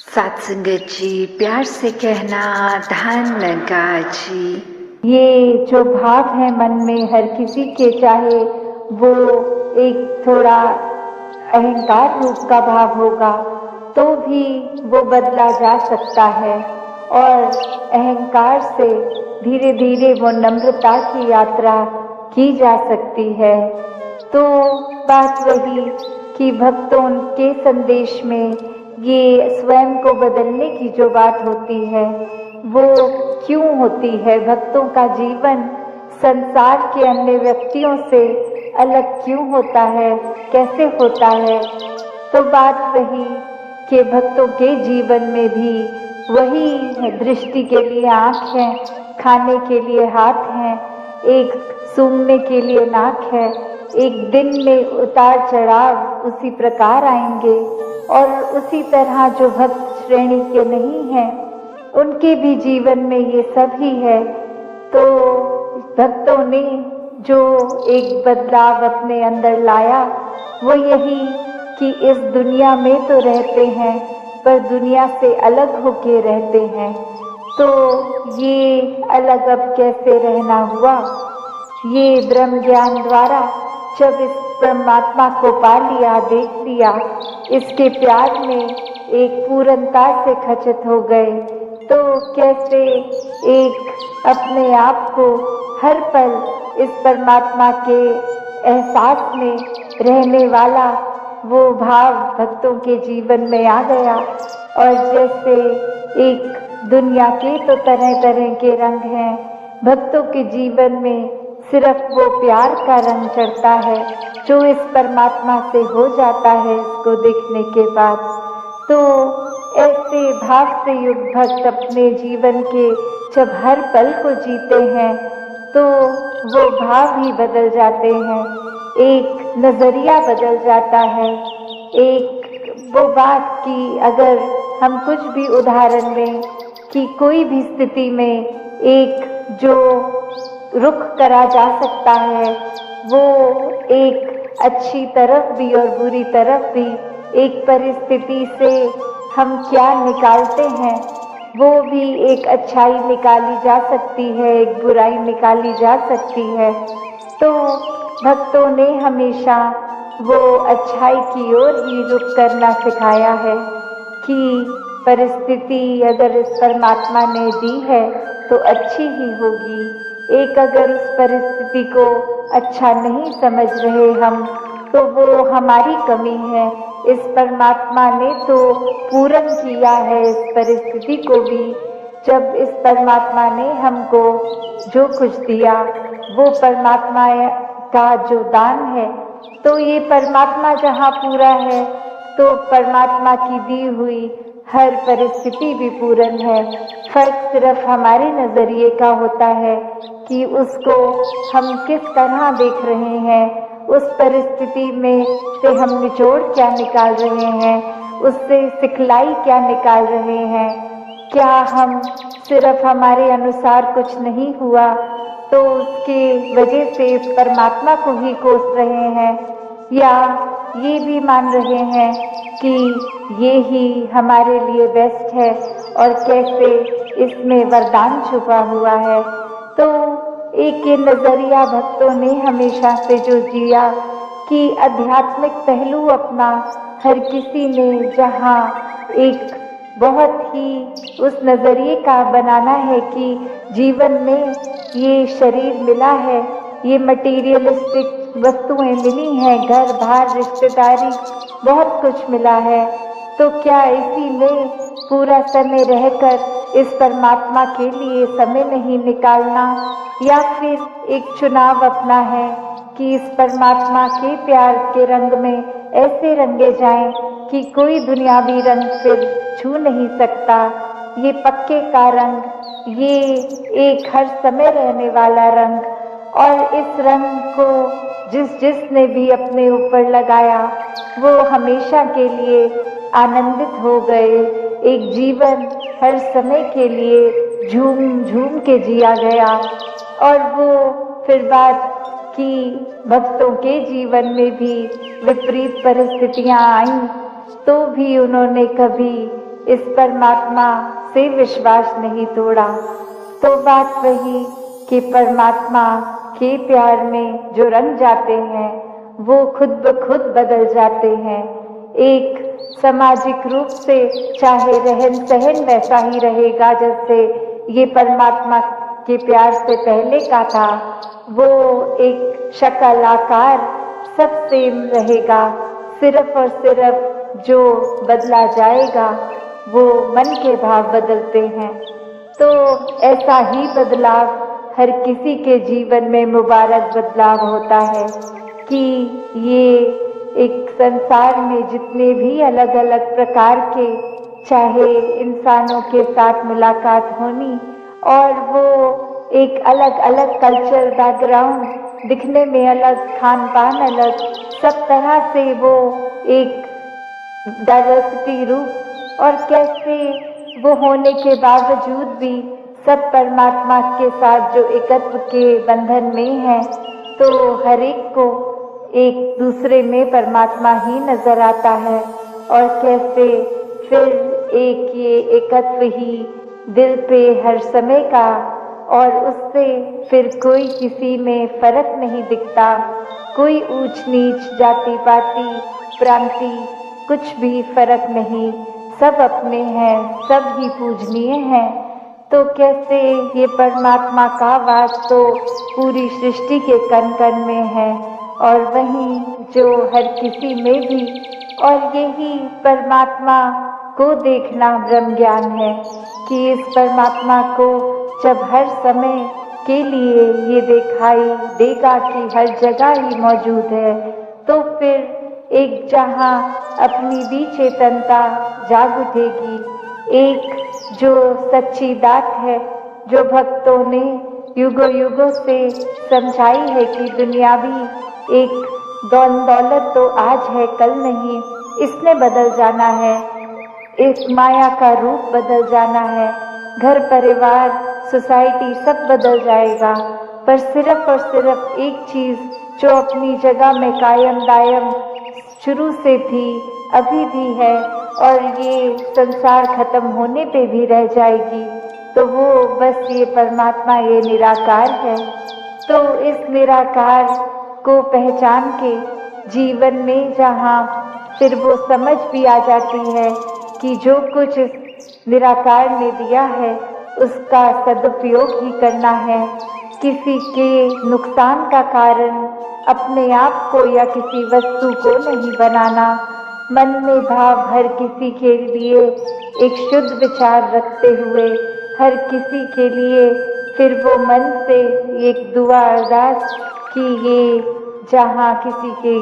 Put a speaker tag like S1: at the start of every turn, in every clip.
S1: सत्संगत जी, प्यार से कहना धन का जी।
S2: ये जो भाव है मन में हर किसी के, चाहे वो एक थोड़ा अहंकार रूप का भाव होगा तो भी वो बदला जा सकता है, और अहंकार से धीरे धीरे वो नम्रता की यात्रा की जा सकती है। तो बात वही कि भक्तों के संदेश में ये स्वयं को बदलने की जो बात होती है वो क्यों होती है, भक्तों का जीवन संसार के अन्य व्यक्तियों से अलग क्यों होता है, कैसे होता है। तो बात वही कि भक्तों के जीवन में भी वही है, दृष्टि के लिए आँख है, खाने के लिए हाथ हैं, एक सूंघने के लिए नाक है, एक दिन में उतार चढ़ाव उसी प्रकार आएंगे। और उसी तरह जो भक्त श्रेणी के नहीं हैं उनके भी जीवन में ये सब ही है। तो भक्तों ने जो एक बदलाव अपने अंदर लाया वो यही कि इस दुनिया में तो रहते हैं पर दुनिया से अलग होके रहते हैं। तो ये अलग अब कैसे रहना हुआ, ये ब्रह्म ज्ञान द्वारा जब इस परमात्मा को पा लिया, देख लिया, इसके प्यार में एक पूर्णता से खचित हो गए, तो कैसे एक अपने आप को हर पल इस परमात्मा के एहसास में रहने वाला वो भाव भक्तों के जीवन में आ गया। और जैसे एक दुनिया के तो तरह तरह के रंग हैं, भक्तों के जीवन में सिर्फ वो प्यार का रंग चढ़ता है जो इस परमात्मा से हो जाता है इसको देखने के बाद। तो ऐसे भाव से युक्त भक्त अपने जीवन के जब हर पल को जीते हैं तो वो भाव ही बदल जाते हैं, एक नजरिया बदल जाता है। एक वो बात कि अगर हम कुछ भी उदाहरण लें कि कोई भी स्थिति में एक जो रुख करा जा सकता है वो एक अच्छी तरफ भी और बुरी तरफ भी, एक परिस्थिति से हम क्या निकालते हैं वो भी एक अच्छाई निकाली जा सकती है, एक बुराई निकाली जा सकती है। तो भक्तों ने हमेशा वो अच्छाई की ओर ही रुख करना सिखाया है कि परिस्थिति अगर इस परमात्मा ने दी है तो अच्छी ही होगी। एक अगर उस परिस्थिति को अच्छा नहीं समझ रहे हम तो वो हमारी कमी है, इस परमात्मा ने तो पूर्ण किया है इस परिस्थिति को भी। जब इस परमात्मा ने हमको जो कुछ दिया वो परमात्मा का जो दान है, तो ये परमात्मा जहाँ पूरा है तो परमात्मा की दी हुई हर परिस्थिति भी पूर्ण है। फर्क सिर्फ हमारे नजरिए का होता है कि उसको हम किस तरह देख रहे हैं, उस परिस्थिति में से हम निचोड़ क्या निकाल रहे हैं, उससे सिखलाई क्या निकाल रहे हैं। क्या हम सिर्फ हमारे अनुसार कुछ नहीं हुआ तो उसके वजह से इस परमात्मा को ही कोस रहे हैं, या ये भी मान रहे हैं कि ये ही हमारे लिए बेस्ट है और कैसे इसमें वरदान छुपा हुआ है। तो एक ये नजरिया भक्तों ने हमेशा से जो जिया कि आध्यात्मिक पहलू अपना हर किसी ने जहाँ एक बहुत ही उस नजरिए का बनाना है कि जीवन में ये शरीर मिला है, ये मटीरियलिस्टिक वस्तुएं मिली हैं, घर बार रिश्तेदारी बहुत कुछ मिला है, तो क्या इसी में पूरा समय रहकर इस परमात्मा के लिए समय नहीं निकालना, या फिर एक चुनाव अपना है कि इस परमात्मा के प्यार के रंग में ऐसे रंगे जाएं कि कोई दुनियावी रंग फिर छू नहीं सकता। ये पक्के का रंग, ये एक हर समय रहने वाला रंग, और इस रंग को जिसने भी अपने ऊपर लगाया वो हमेशा के लिए आनंदित हो गए। एक जीवन हर समय के लिए झूम झूम के जिया गया। और वो फिर बात कि भक्तों के जीवन में भी विपरीत परिस्थितियां आईं तो भी उन्होंने कभी इस परमात्मा से विश्वास नहीं तोड़ा। तो बात वही कि परमात्मा के प्यार में जो रंग जाते हैं वो खुद ब खुद बदल जाते हैं। एक सामाजिक रूप से चाहे रहन सहन वैसा ही रहेगा जैसे ये परमात्मा के प्यार से पहले का था, वो एक शक्ल आकार सब सेम रहेगा। सिर्फ और सिर्फ जो बदला जाएगा वो मन के भाव बदलते हैं। तो ऐसा ही बदलाव हर किसी के जीवन में मुबारक बदलाव होता है कि ये एक संसार में जितने भी अलग अलग प्रकार के चाहे इंसानों के साथ मुलाकात होनी और वो एक अलग अलग कल्चर बैकग्राउंड, दिखने में अलग, खान पान अलग, सब तरह से वो एक डाइवर्सिटी रूप और कैसे वो होने के बावजूद भी सब परमात्मा के साथ जो एकत्व के बंधन में है, तो हर एक को एक दूसरे में परमात्मा ही नजर आता है। और कैसे फिर एक ये एकत्व ही दिल पे हर समय का, और उससे फिर कोई किसी में फर्क नहीं दिखता, कोई ऊंच नीच जाति पाति प्रांति कुछ भी फर्क नहीं, सब अपने हैं, सब ही पूजनीय हैं। तो कैसे ये परमात्मा का वास तो पूरी सृष्टि के कण कण में है और वहीं जो हर किसी में भी, और यही परमात्मा को देखना ब्रह्म ज्ञान है कि इस परमात्मा को जब हर समय के लिए ये दिखाई देगा कि हर जगह ही मौजूद है, तो फिर एक जहाँ अपनी भी चेतनता जाग उठेगी। एक जो सच्ची बात है जो भक्तों ने युगों युगों से समझाई है कि दुनियावी एक दौलत तो आज है कल नहीं, इसने बदल जाना है, एक माया का रूप बदल जाना है, घर परिवार सोसाइटी सब बदल जाएगा, पर सिर्फ और सिर्फ एक चीज जो अपनी जगह में कायम दायम शुरू से थी, अभी भी है और ये संसार खत्म होने पे भी रह जाएगी, तो वो बस ये परमात्मा, ये निराकार है। तो इस निराकार को पहचान के जीवन में जहाँ फिर वो समझ भी आ जाती है कि जो कुछ इस निराकार ने दिया है उसका सदुपयोग ही करना है, किसी के नुकसान का कारण अपने आप को या किसी वस्तु को नहीं बनाना, मन में भाव हर किसी के लिए एक शुद्ध विचार रखते हुए हर किसी के लिए फिर वो मन से एक दुआ अरदास कि ये जहाँ किसी के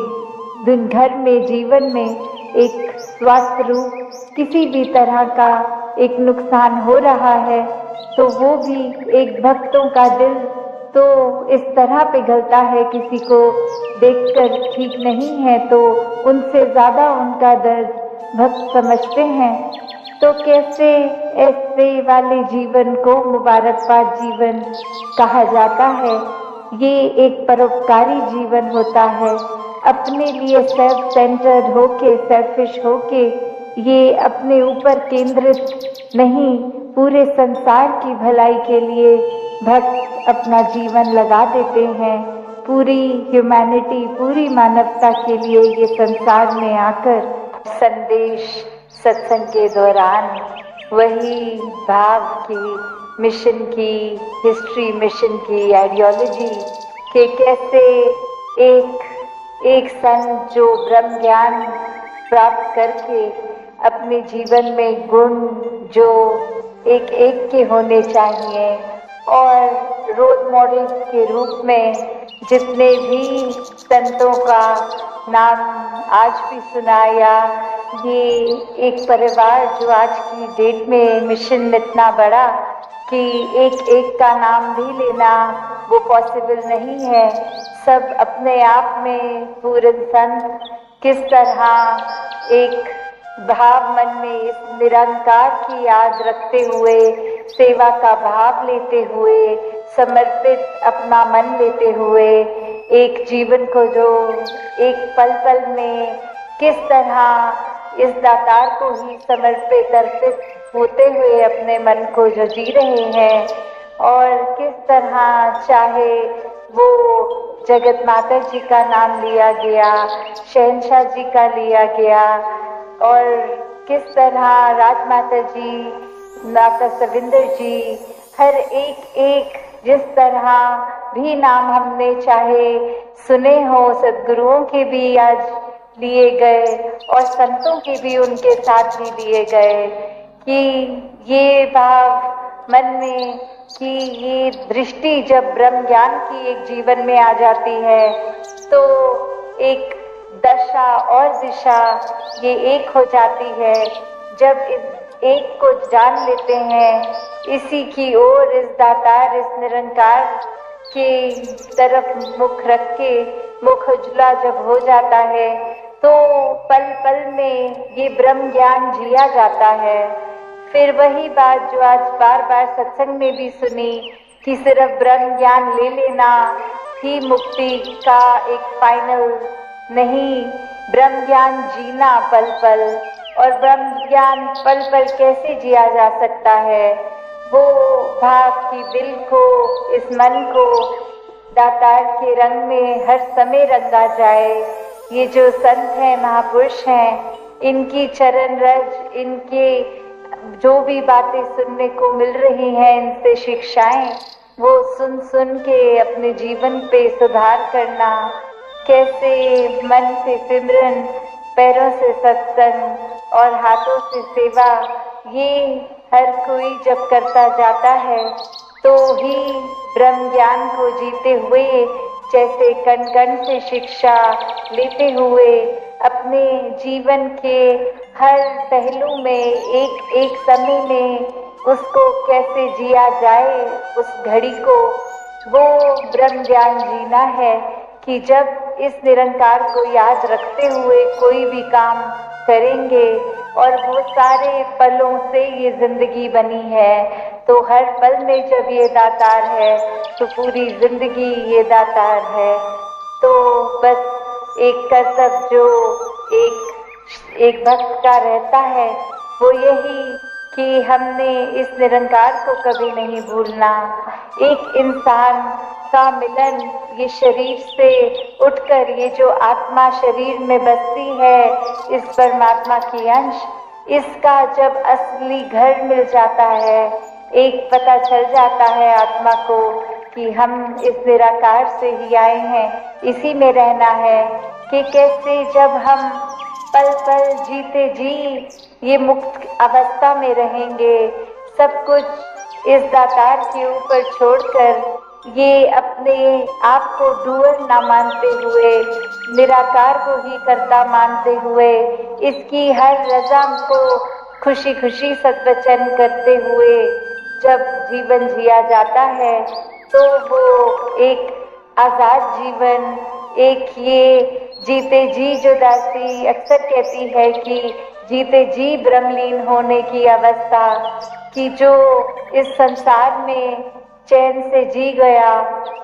S2: दिन घर में जीवन में एक स्वास्थ्य रूप किसी भी तरह का एक नुकसान हो रहा है, तो वो भी एक भक्तों का दिल तो इस तरह पिघलता है, किसी को देखकर ठीक नहीं है तो उनसे ज़्यादा उनका दर्द भक्त समझते हैं। तो कैसे ऐसे वाले जीवन को मुबारकबाद जीवन कहा जाता है। ये एक परोपकारी जीवन होता है, अपने लिए सेल्फ सेंटर्ड होके, सेल्फिश होके, ये अपने ऊपर केंद्रित नहीं, पूरे संसार की भलाई के लिए भक्त अपना जीवन लगा देते हैं। पूरी ह्यूमैनिटी, पूरी मानवता के लिए ये संसार में आकर संदेश सत्संग के दौरान वही भाव की, मिशन की, हिस्ट्री मिशन की, आइडियोलॉजी के कैसे एक संत जो ब्रह्म ज्ञान प्राप्त करके अपने जीवन में गुण जो एक एक के होने चाहिए और रोल मॉडल के रूप में जितने भी संतों का नाम आज भी सुनाया, ये एक परिवार जो आज की डेट में मिशन इतना बड़ा कि एक एक का नाम भी लेना वो पॉसिबल नहीं है। सब अपने आप में पूर्ण संत किस तरह एक भाव मन में इस निरंकार की याद रखते हुए, सेवा का भाव लेते हुए, समर्पित अपना मन लेते हुए एक जीवन को जो एक पल पल में किस तरह इस दातार को ही समर्पित अर्पित होते हुए अपने मन को जो जी रहे हैं, और किस तरह चाहे वो जगत माता जी का नाम लिया गया, शहंशाह जी का लिया गया, और किस तरह राजमाता जी, माता सविंदर जी, हर एक जिस तरह भी नाम हमने चाहे सुने हो, सद्गुरुओं के भी आज लिए गए और संतों के भी उनके साथ भी लिए गए, कि ये भाव मन में, कि ये दृष्टि जब ब्रह्म ज्ञान की एक जीवन में आ जाती है तो एक दशा और दिशा ये एक हो जाती है। जब इस एक को जान लेते हैं, इसी की ओर, इस दातार, इस निरंकार के तरफ मुख रख के मुख उजला जब हो जाता है तो पल पल में ये ब्रह्म ज्ञान जिया जाता है। फिर वही बात जो आज बार बार सत्संग में भी सुनी कि सिर्फ ब्रह्म ज्ञान ले लेना ही मुक्ति का एक फाइनल नहीं, ब्रह्म ज्ञान जीना पल पल, और ब्रह्म ज्ञान पल पल कैसे जिया जा सकता है, वो भाव की दिल को, इस मन को दातार के रंग में हर समय रंगा जाए। ये जो संत हैं, महापुरुष हैं, इनकी चरण रज, इनके जो भी बातें सुनने को मिल रही हैं, इनसे शिक्षाएं, वो सुन सुन के अपने जीवन पे सुधार करना, कैसे मन से सिमरन, पैरों से सत्संग और हाथों से सेवा, ये हर कोई जब करता जाता है तो ही ब्रह्म ज्ञान को जीते हुए, जैसे कण कण से शिक्षा लेते हुए अपने जीवन के हर पहलू में एक एक समय में उसको कैसे जिया जाए, उस घड़ी को, वो ब्रह्म ज्ञान जीना है। कि जब इस निरंकार को याद रखते हुए कोई भी काम करेंगे, और वो सारे पलों से ये जिंदगी बनी है, तो हर पल में जब ये दातार है तो पूरी जिंदगी ये दातार है। तो बस एक कर्तव्य जो एक भक्त का रहता है वो यही कि हमने इस निरंकार को कभी नहीं भूलना। एक इंसान का मिलन, ये शरीर से उठकर ये जो आत्मा शरीर में बसती है, इस परमात्मा की अंश, इसका जब असली घर मिल जाता है, एक पता चल जाता है आत्मा को कि हम इस निराकार से ही आए हैं, इसी में रहना है, कि कैसे जब हम पल पल जीते जी ये मुक्त अवस्था में रहेंगे, सब कुछ इस दातार के ऊपर छोड़कर, ये अपने आप को डूअर ना मानते हुए, निराकार को ही कर्ता मानते हुए, इसकी हर रज़ा को खुशी खुशी सद्वचन करते हुए जब जीवन जिया जाता है तो वो एक आज़ाद जीवन, एक ये जीते जी, जो दासी अक्सर कहती है कि जीते जी ब्रह्मलीन होने की अवस्था, कि जो इस संसार में चैन से जी गया,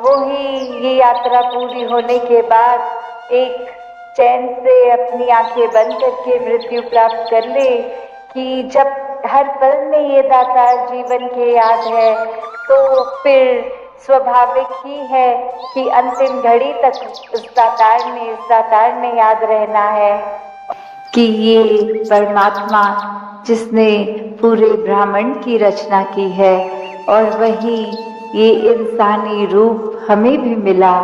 S2: वो ही ये यात्रा पूरी होने के बाद एक चैन से अपनी आंखें बंद करके मृत्यु प्राप्त कर ले। कि जब हर पल में ये दातार जीवन के याद है तो फिर स्वाभाविक ही है कि अंतिम घड़ी तक इस दातार ने याद रहना है
S1: कि ये परमात्मा जिसने पूरे ब्रह्मांड की रचना की है, और वही ये इंसानी रूप हमें भी मिला,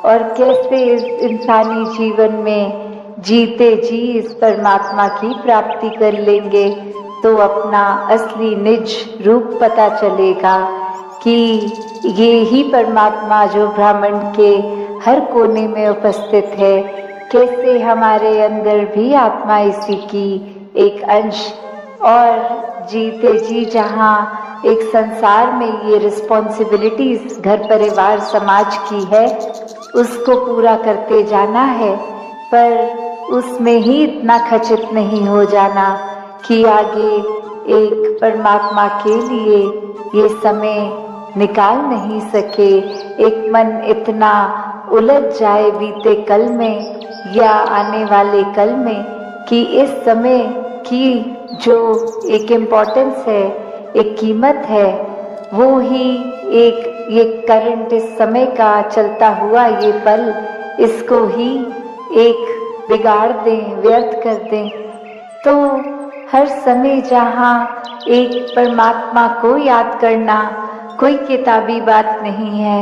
S1: और कैसे इस इंसानी जीवन में जीते जी इस परमात्मा की प्राप्ति कर लेंगे तो अपना असली निज रूप पता चलेगा कि ये ही परमात्मा जो ब्रह्मांड के हर कोने में उपस्थित है, कैसे हमारे अंदर भी आत्मा इसी की एक अंश, और जीते जी जहाँ एक संसार में ये रिस्पॉन्सिबिलिटीज घर परिवार समाज की है, उसको पूरा करते जाना है, पर उसमें ही इतना खचित नहीं हो जाना कि आगे एक परमात्मा के लिए ये समय निकाल नहीं सके, एक मन इतना उलझ जाए बीते कल में या आने वाले कल में कि इस समय की जो एक इम्पोर्टेंस है, एक कीमत है, वो ही एक ये करंट इस समय का चलता हुआ ये पल, इसको ही एक बिगाड़ दें, व्यर्थ कर दें। तो हर समय जहाँ एक परमात्मा को याद करना कोई किताबी बात नहीं है।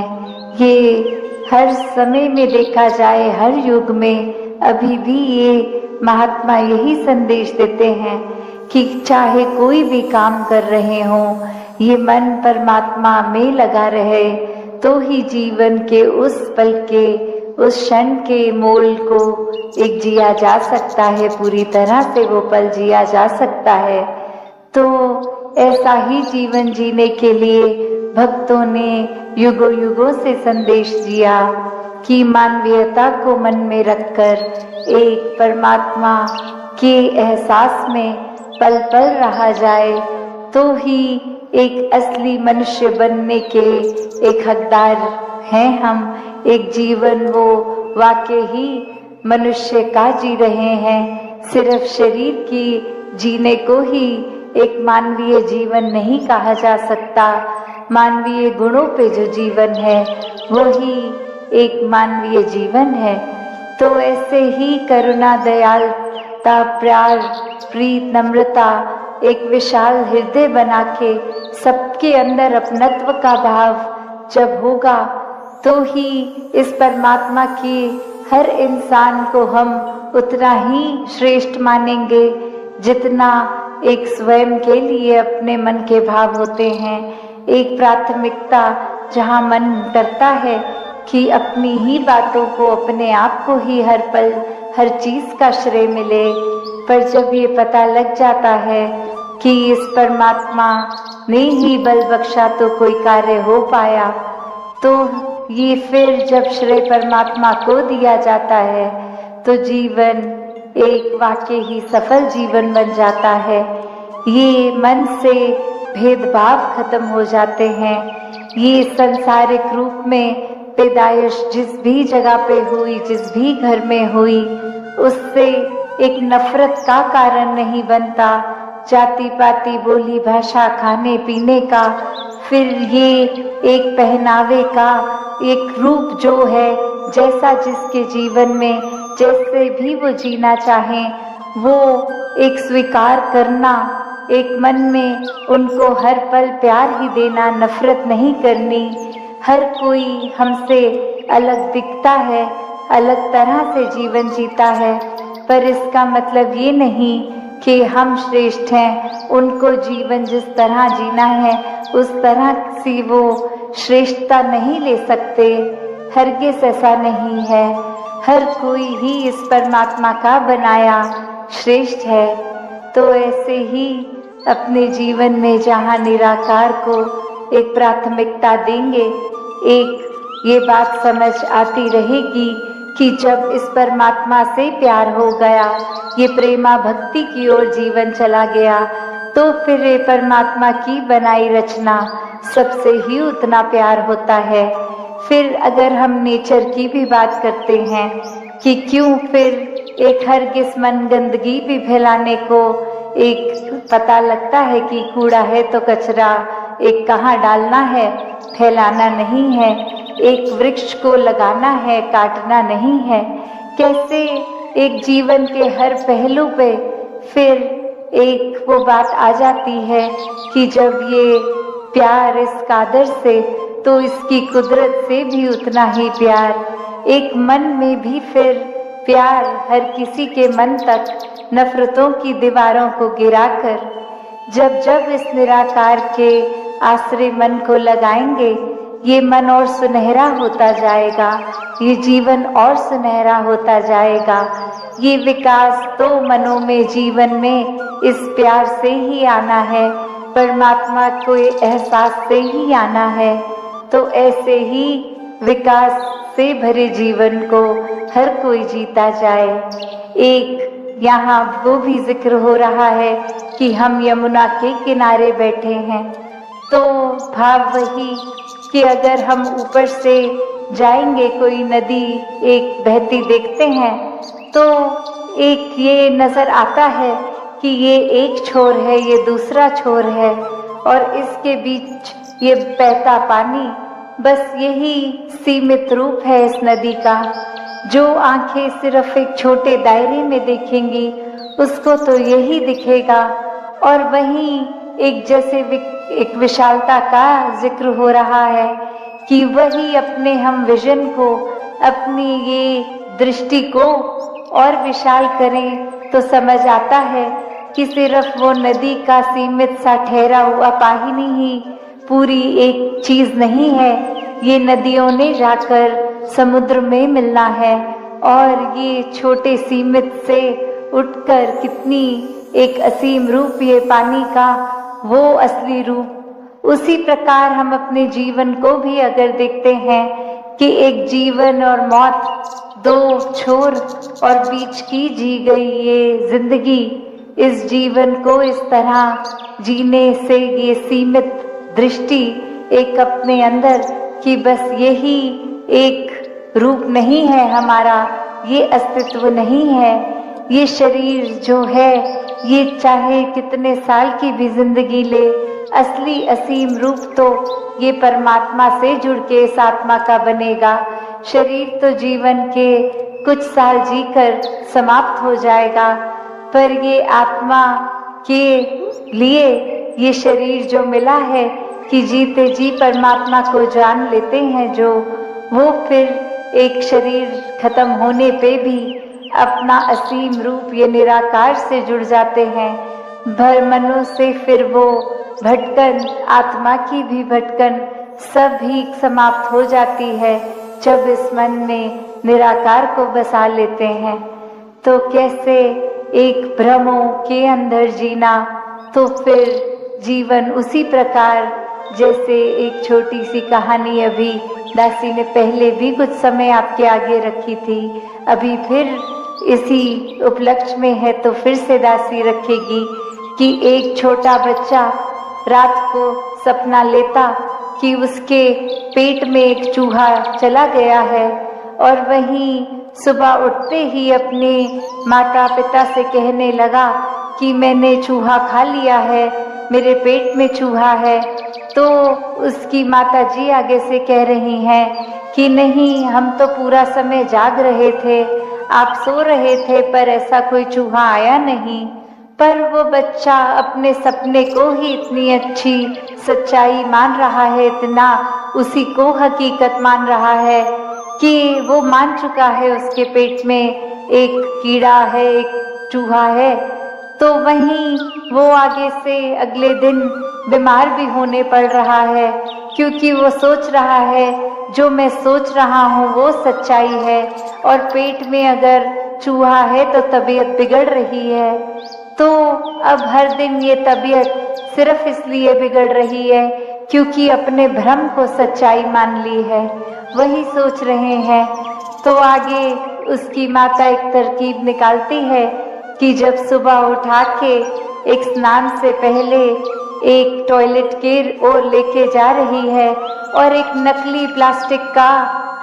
S1: ये हर समय में देखा जाए, हर युग में अभी भी ये महात्मा यही संदेश देते हैं कि चाहे कोई भी काम कर रहे हों, ये मन परमात्मा में लगा रहे तो ही जीवन के उस पल के, उस क्षण के मोल को एक जिया जा सकता है, पूरी तरह से वो पल जिया जा सकता है। तो ऐसा ही जीवन जीने के लिए भक्तों ने युगों युगों से संदेश दिया कि मानवीयता को मन में रखकर एक परमात्मा के एहसास में पल पल रहा जाए तो ही एक असली मनुष्य बनने के एक हकदार हैं हम। एक जीवन वो वाकई ही मनुष्य का जी रहे हैं। सिर्फ शरीर की जीने को ही एक मानवीय जीवन नहीं कहा जा सकता। मानवीय गुणों पे जो जीवन है वही एक मानवीय जीवन है। तो ऐसे ही करुणा, दयालुता, प्यार, प्रीत, नम्रता, एक विशाल हृदय बना के सबके अंदर अपनत्व का भाव जब होगा तो ही इस परमात्मा की हर इंसान को हम उतना ही श्रेष्ठ मानेंगे जितना एक स्वयं के लिए अपने मन के भाव होते हैं। एक प्राथमिकता जहाँ मन करता है कि अपनी ही बातों को, अपने आप को ही हर पल हर चीज का श्रेय मिले, पर जब ये पता लग जाता है कि इस परमात्मा ने ही बल बख्शा तो कोई कार्य हो पाया, तो ये फिर जब श्रेय परमात्मा को दिया जाता है तो जीवन एक वाकई ही सफल जीवन बन जाता है। ये मन से भेदभाव खत्म हो जाते हैं। ये संसारिक रूप में पैदाइश जिस भी जगह पे हुई, जिस भी घर में हुई, उससे एक नफरत का कारण नहीं बनता। जाति पाति, बोली भाषा, खाने पीने का, फिर ये एक पहनावे का एक रूप जो है, जैसा जिसके जीवन में जैसे भी वो जीना चाहें वो एक स्वीकार करना, एक मन में उनको हर पल प्यार ही देना, नफरत नहीं करनी। हर कोई हमसे अलग दिखता है, अलग तरह से जीवन जीता है, पर इसका मतलब ये नहीं कि हम श्रेष्ठ हैं। उनको जीवन जिस तरह जीना है उस तरह से वो श्रेष्ठता नहीं ले सकते। हरगिज़ ऐसा नहीं है। हर कोई ही इस परमात्मा का बनाया श्रेष्ठ है। तो ऐसे ही अपने जीवन में जहाँ निराकार को एक प्राथमिकता देंगे, एक ये बात समझ आती रहेगी कि जब इस परमात्मा से प्यार हो गया, ये प्रेमा भक्ति की ओर जीवन चला गया, तो फिर ये परमात्मा की बनाई रचना सबसे ही उतना प्यार होता है। फिर अगर हम नेचर की भी बात करते हैं कि क्यों फिर एक हरगिज़ मन गंदगी भी फैलाने को एक पता लगता है कि कूड़ा है तो कचरा एक कहाँ डालना है, फैलाना नहीं है। एक वृक्ष को लगाना है, काटना नहीं है। कैसे एक जीवन के हर पहलू पे फिर एक वो बात आ जाती है कि जब ये प्यार इस कादर से, तो इसकी कुदरत से भी उतना ही प्यार। एक मन में भी फिर प्यार हर किसी के मन तक नफरतों की दीवारों को गिराकर जब जब इस निराकार के आश्रय मन को लगाएंगे, ये मन और सुनहरा होता जाएगा, ये जीवन और सुनहरा होता जाएगा। ये विकास तो मनों में, जीवन में इस प्यार से ही आना है, परमात्मा को एहसास से ही आना है। तो ऐसे ही विकास से भरे जीवन को हर कोई जीता जाए। एक यहाँ वो भी जिक्र हो रहा है कि हम यमुना के किनारे बैठे हैं, तो भाव वही कि अगर हम ऊपर से जाएंगे, कोई नदी एक बहती देखते हैं, तो
S2: एक ये नजर आता है कि ये एक छोर है, ये दूसरा छोर है, और इसके बीच ये बहता पानी, बस यही सीमित रूप है इस नदी का। जो आंखें सिर्फ एक छोटे दायरे में देखेंगी उसको तो यही दिखेगा, और वहीं एक जैसे एक विशालता का जिक्र हो रहा है कि वही अपने हम विजन को, अपनी ये दृष्टि को और विशाल करें तो समझ आता है कि सिर्फ वो नदी का सीमित सा ठहरा हुआ पानी ही पूरी एक चीज नहीं है। ये नदियों ने जाकर समुद्र में मिलना है, और ये छोटे सीमित से उठकर कितनी एक असीम रूप ये पानी का, वो असली रूप। उसी प्रकार हम अपने जीवन को भी अगर देखते हैं कि एक जीवन और मौत, दो छोर और बीच की जी गई ये जिंदगी, इस जीवन को इस तरह जीने से ये सीमित दृष्टि एक अपने अंदर कि बस यही एक रूप नहीं है हमारा, ये अस्तित्व नहीं है। ये शरीर जो है ये चाहे कितने साल की भी जिंदगी ले, असली असीम रूप तो ये परमात्मा से जुड़ के इस आत्मा का बनेगा। शरीर तो जीवन के कुछ साल जीकर समाप्त हो जाएगा, पर ये आत्मा के लिए ये शरीर जो मिला है कि जीते जी परमात्मा को जान लेते हैं जो, वो फिर एक शरीर खत्म होने पे भी अपना असीम रूप ये निराकार से जुड़ जाते हैं। भरमनों से फिर वो भटकन, आत्मा की भी भटकन सब ही समाप्त हो जाती है जब इस मन में निराकार को बसा लेते हैं। तो कैसे एक भ्रमों के अंदर जीना, तो फिर जीवन उसी प्रकार जैसे एक छोटी सी कहानी अभी दासी ने पहले भी कुछ समय आपके आगे रखी थी, अभी फिर इसी उपलक्ष्य में है तो फिर से दासी रखेगी कि एक छोटा बच्चा रात को सपना लेता कि उसके पेट में एक चूहा चला गया है, और वहीं सुबह उठते ही अपने माता पिता से कहने लगा कि मैंने चूहा खा लिया है, मेरे पेट में चूहा है। तो उसकी माता जी आगे से कह रही हैं कि नहीं, हम तो पूरा समय जाग रहे थे, आप सो रहे थे, पर ऐसा कोई चूहा आया नहीं। पर वो बच्चा अपने सपने को ही इतनी अच्छी सच्चाई मान रहा है, इतना उसी को हकीकत मान रहा है कि वो मान चुका है उसके पेट में एक कीड़ा है, एक चूहा है। तो वहीं वो आगे से अगले दिन बीमार भी होने पड़ रहा है, क्योंकि वो सोच रहा है जो मैं सोच रहा हूँ वो सच्चाई है, और पेट में अगर चूहा है तो तबीयत बिगड़ रही है। तो अब हर दिन ये तबीयत सिर्फ इसलिए बिगड़ रही है क्योंकि अपने भ्रम को सच्चाई मान ली है, वही सोच रहे हैं। तो आगे उसकी माता एक तरकीब निकालती है कि जब सुबह उठा के एक स्नान से पहले एक टॉयलेट के ओर लेके जा रही है, और एक नकली प्लास्टिक का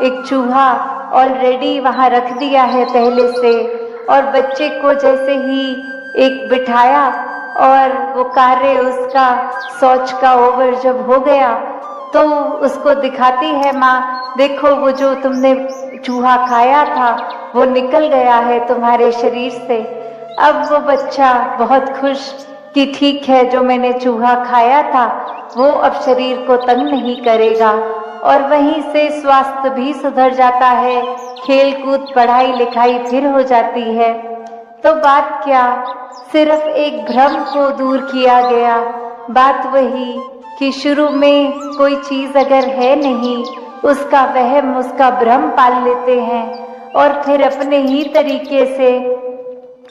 S2: एक चूहा ऑलरेडी वहां रख दिया है पहले से, और बच्चे को जैसे ही एक बिठाया और वो कार्य उसका शौच का ओवर जब हो गया तो उसको दिखाती है माँ, देखो वो जो तुमने चूहा खाया था वो निकल गया है तुम्हारे शरीर से। अब वो बच्चा बहुत खुश कि ठीक है, जो मैंने चूहा खाया था वो अब शरीर को तंग नहीं करेगा, और वहीं से स्वास्थ्य भी सुधर जाता है, खेल कूद पढ़ाई लिखाई फिर हो जाती है। तो बात क्या, सिर्फ एक भ्रम को दूर किया गया। बात वही कि शुरू में कोई चीज अगर है नहीं, उसका वहम, उसका भ्रम पाल लेते हैं, और फिर अपने ही तरीके से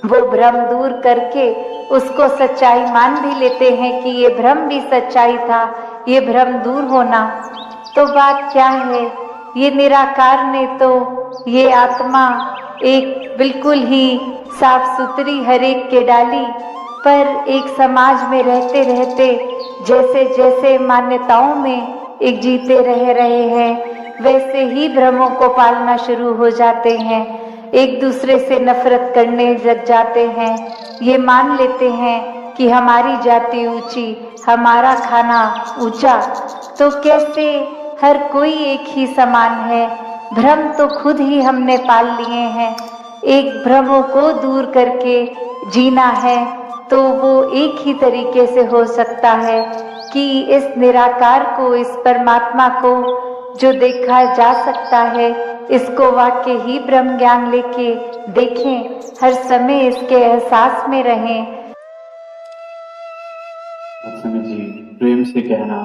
S2: वो भ्रम दूर करके उसको सच्चाई मान भी लेते हैं कि ये भ्रम भी सच्चाई था, ये भ्रम दूर होना। तो बात क्या है, ये निराकार ने तो ये आत्मा एक बिल्कुल ही साफ सुथरी हर एक के डाली, पर एक समाज में रहते रहते जैसे जैसे मान्यताओं में एक जीते रह रहे हैं, वैसे ही भ्रमों को पालना शुरू हो जाते हैं।
S1: एक दूसरे से नफरत करने लग जाते हैं। ये मान लेते हैं कि हमारी जाति ऊंची, हमारा खाना ऊंचा, तो कैसे हर कोई एक ही समान है। भ्रम तो खुद ही हमने पाल लिए हैं। एक भ्रमों को दूर करके जीना है तो वो एक ही तरीके से हो सकता है कि इस निराकार को, इस परमात्मा को जो देखा जा सकता है, इसको वाक्य ही ब्रह्म ज्ञान लेके देखें, हर समय इसके एहसास में रहें।
S3: जी प्रेम से कहना